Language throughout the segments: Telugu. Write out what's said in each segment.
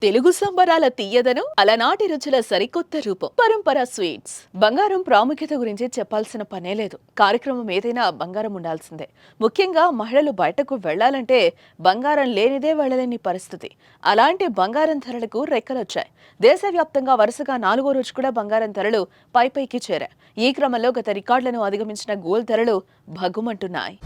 తెలుగు సంబరాల తీయదనం అలనాటి రుచుల సరికొత్త రూపం పరంపర స్వీట్స్. బంగారం ప్రాముఖ్యత గురించి చెప్పాల్సిన పనే లేదు. కార్యక్రమం ఏదైనా బంగారం ఉండాల్సిందే. ముఖ్యంగా మహిళలు బయటకు వెళ్లాలంటే బంగారం లేనిదే వెళ్లలేని పరిస్థితి. అలాంటి బంగారం ధరలకు రెక్కలొచ్చాయి. దేశవ్యాప్తంగా వరుసగా 4వ రోజు కూడా బంగారం ధరలు పైకి చేరాయి. ఈ క్రమంలో గత రికార్డులను అధిగమించిన గోల్డ్ ధరలు భగ్గుమంటున్నాయి.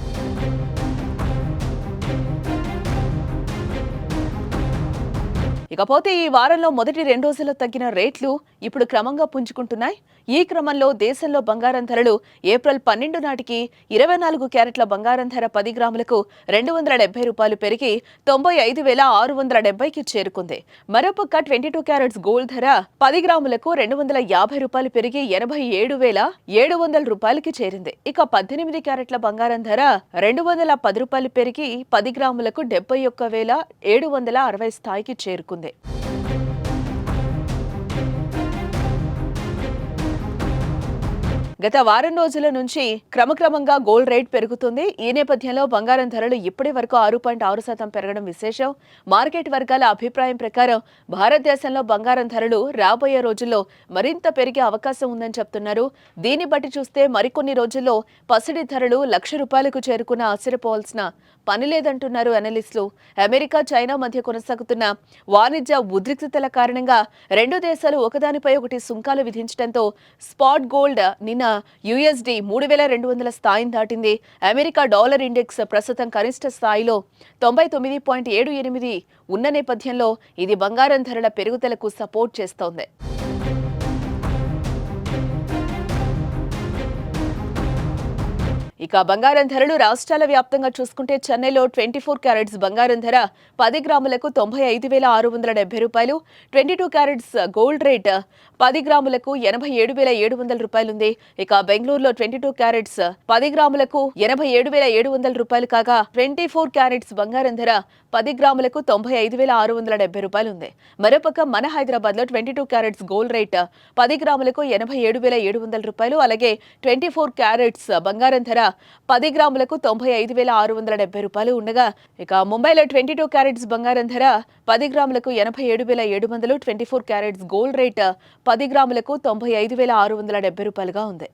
ఇకపోతే ఈ వారంలో మొదటి 2 రోజుల్లో తగ్గిన రేట్లు ఇప్పుడు క్రమంగా పుంజుకుంటున్నాయి. ఈ క్రమంలో దేశంలో బంగారం ధరలు ఏప్రిల్ 12 నాటికి 24 క్యారెట్ల బంగారం ధర 10 గ్రాములకు ₹270 పెరిగి 95,670కి చేరుకుంది. మరోపక్క 22 క్యారెట్స్ గోల్డ్ ధర 10 గ్రాములకు ₹250 పెరిగి 87,700కి చేరింది. ఇక 18 క్యారెట్ల బంగారం ధర ₹210 పెరిగి 10 గ్రాములకు 71,760 స్థాయికి చేరుకుంది. గత వారం రోజుల నుంచి క్రమక్రమంగా గోల్డ్ రేట్ పెరుగుతుంది. ఈ నేపథ్యంలో బంగారం ధరలు ఇప్పటి వరకు 6.6% పెరగడం విశేషం. మార్కెట్ వర్గాల అభిప్రాయం ప్రకారం భారతదేశంలో బంగారం ధరలు రాబోయే రోజుల్లో మరింత పెరిగే అవకాశం ఉందని చెప్తున్నారు. దీన్ని బట్టి చూస్తే మరికొన్ని రోజుల్లో పసిడి ధరలు ₹1,00,000కు చేరుకున్న ఆశ్చర్యపోవాల్సిన పని లేదంటున్నారు అనలిస్టులు. అమెరికా, చైనా మధ్య కొనసాగుతున్న వాణిజ్య ఉద్రిక్తతల కారణంగా రెండు దేశాలు ఒకదానిపై ఒకటి సుంకాలు విధించడంతో స్పాట్ గోల్డ్ నిన్న USD 3,200 స్థాయిని దాటింది. అమెరికా డాలర్ ఇండెక్స్ ప్రస్తుతం కనిష్ట స్థాయిలో 99.78 ఉన్న నేపథ్యంలో ఇది బంగారం ధరల పెరుగుదలకు సపోర్ట్ చేస్తోంది. ఇక బంగారం ధరలు రాష్ట్రాల వ్యాప్తంగా చూసుకుంటే చెన్నైలో 24 క్యారెట్స్ బంగారం ధర 10 గ్రాములకు ₹95,670, 22 క్యారెట్స్ గోల్డ్ రేట్ 10 గ్రాములకు ₹87,700 ఉంది. ఇక బెంగళూరులో 22 క్యారెట్స్ 10 గ్రాములకు ₹87,700 కాగా 24 క్యారెట్స్ బంగారం ధర 10 గ్రాములకు ₹95,670 ఉంది. మరోపక్క మన హైదరాబాద్ లో 22 క్యారెట్స్ గోల్డ్ రేట్ 10 గ్రాములకు ₹87,700, అలాగే 24 క్యారెట్స్ బంగారం ధర 10 గ్రాములకు ₹95,670 ఉండగా, ఇక ముంబైలో 22 క్యారెట్స్ బంగారం ధర 10 గ్రాములకు ₹87,700, 24 క్యారెట్స్ గోల్డ్ రేట్ 10 గ్రాములకు ₹95,670గా ఉంది.